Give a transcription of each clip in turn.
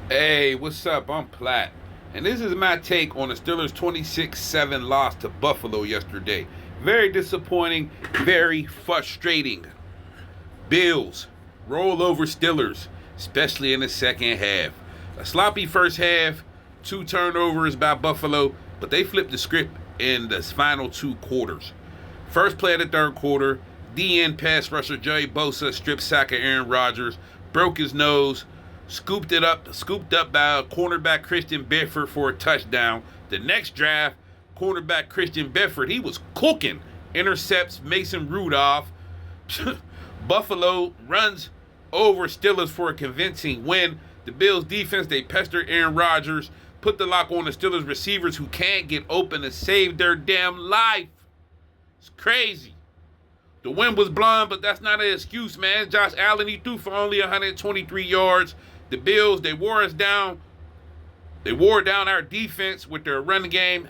Hey, what's up? I'm Platt. And this is my take on the Steelers' 26-7 loss to Buffalo yesterday. Very disappointing, very frustrating. Bills roll over Steelers, especially in the second half. A sloppy first half, 2 turnovers by Buffalo, but they flipped the script in the final 2 quarters. First play of the third quarter, DN pass rusher Joey Bosa strip sack of Aaron Rodgers, broke his nose, scooped up by cornerback Christian Bedford for a touchdown. The next drive, cornerback Christian Bedford, he was cooking, intercepts Mason Rudolph. Buffalo runs over Steelers for a convincing win. The Bills defense, they pester Aaron Rodgers, put the lock on the Steelers receivers who can't get open to save their damn life. It's crazy. The wind was blowing, but that's not an excuse, man. Josh Allen, he threw for only 123 yards. The Bills, they wore us down. They wore down our defense with their run game.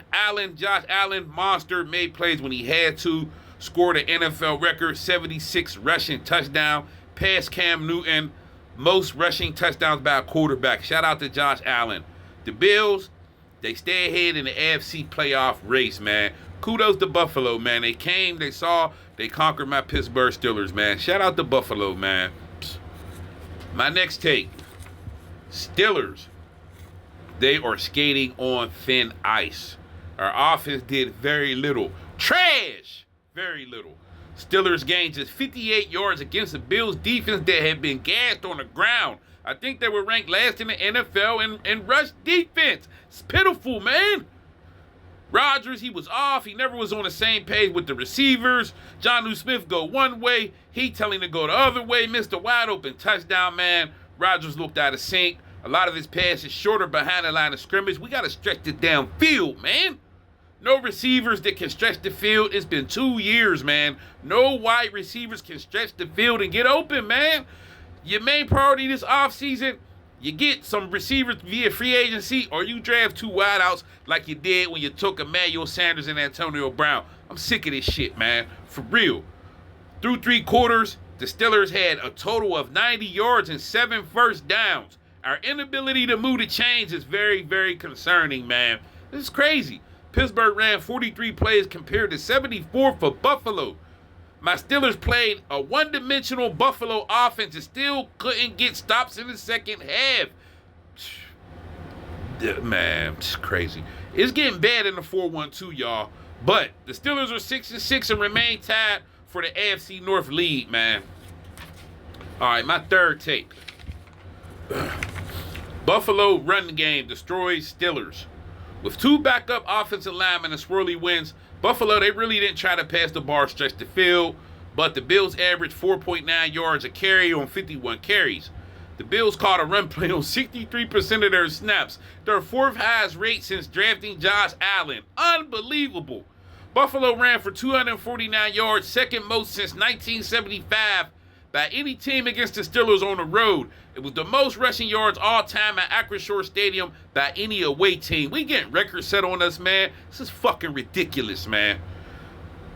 Josh Allen, monster, made plays when he had to. Scored an NFL record, 76 rushing touchdown. Passed Cam Newton, most rushing touchdowns by a quarterback. Shout out to Josh Allen. The Bills, they stay ahead in the AFC playoff race, man. Kudos to Buffalo, man. They came, they saw, they conquered my Pittsburgh Steelers, man. Shout out to Buffalo, man. My next take. Steelers, they are skating on thin ice. Our offense did very little. Trash! Very little. Steelers gained just 58 yards against the Bills defense that had been gassed on the ground. I think they were ranked last in the NFL in rush defense. It's pitiful, man. Rodgers, he was off. He never was on the same page with the receivers. Jonnu Smith go one way. He telling to go the other way. Missed a wide open touchdown, man. Rodgers looked out of sync. A lot of his passes shorter behind the line of scrimmage. We got to stretch it downfield, man. No receivers that can stretch the field. It's been 2 years, man. No wide receivers can stretch the field and get open, man. Your main priority this offseason, you get some receivers via free agency, or you draft 2 wideouts like you did when you took Emmanuel Sanders and Antonio Brown. I'm sick of this shit, man. For real. Through 3 quarters, the Steelers had a total of 90 yards and 7 first downs. Our inability to move the chains is very, very concerning, man. This is crazy. Pittsburgh ran 43 plays compared to 74 for Buffalo. My Steelers played a one-dimensional Buffalo offense and still couldn't get stops in the second half. Man, it's crazy. It's getting bad in the 4-1-2, y'all. But the Steelers are 6-6 and remain tied for the AFC North lead, man. All right, my third take. Buffalo run game destroys Steelers. With 2 backup offensive linemen and swirly winds, Buffalo, they really didn't try to pass the bar, stretch the field, but the Bills averaged 4.9 yards a carry on 51 carries. The Bills caught a run play on 63% of their snaps, their 4th highest rate since drafting Josh Allen. Unbelievable. Buffalo ran for 249 yards, second most since 1975 by any team against the Steelers on the road. It was the most rushing yards all time at Acrisure Stadium by any away team. We getting records set on us, man. This is fucking ridiculous, man.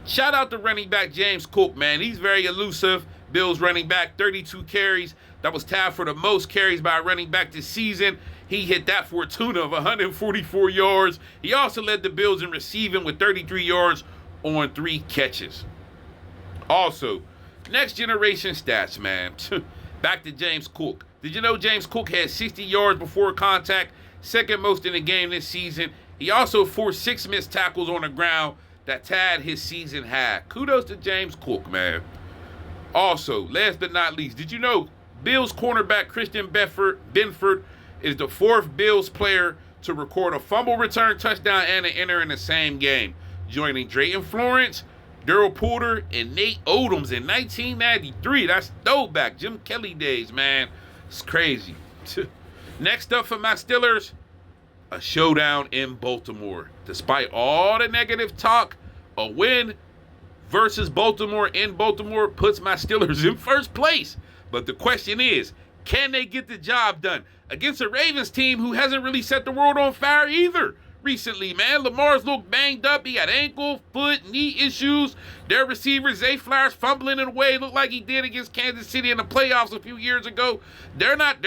Shout out to running back James Cook, man. He's very elusive. Bills running back, 32 carries. That was tied for the most carries by a running back this season. He hit that for a tune of 144 yards. He also led the Bills in receiving with 33 yards on 3 catches. Also, next generation stats, man. Back to James Cook. Did you know James Cook had 60 yards before contact, second most in the game this season? He also forced 6 missed tackles on the ground that tied his season high. Kudos to James Cook, man. Also, last but not least, did you know Bills cornerback Christian Bedford is the 4th Bills player to record a fumble return touchdown and an enter in the same game, joining Drayton Florence, Daryl Porter, and Nate Odoms in 1993. That's throwback, Jim Kelly days, man. It's crazy. Next up for my Steelers, a showdown in Baltimore. Despite all the negative talk, a win versus Baltimore in Baltimore puts my Steelers in first place. But the question is, can they get the job done against a Ravens team who hasn't really set the world on fire either? recently, man. Lamar's looked banged up. He got ankle, foot, knee issues. Their receiver, Zay Flowers, fumbling in a way looked like he did against Kansas City in the playoffs a few years ago. They're not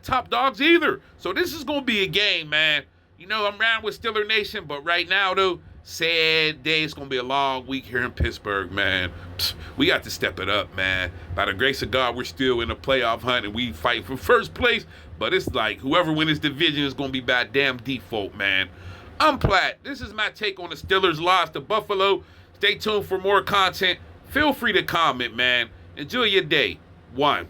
top dogs either. So this is gonna be a game, man. You know, I'm around with Steeler Nation, but right now, though, sad day. It's going to be a long week here in Pittsburgh, man. We got to step it up, man. By the grace of God, we're still in the playoff hunt, and we fight for first place. But it's like whoever wins this division is going to be by damn default, man. I'm Platt. This is my take on the Steelers' loss to Buffalo. Stay tuned for more content. Feel free to comment, man. Enjoy your day. 1.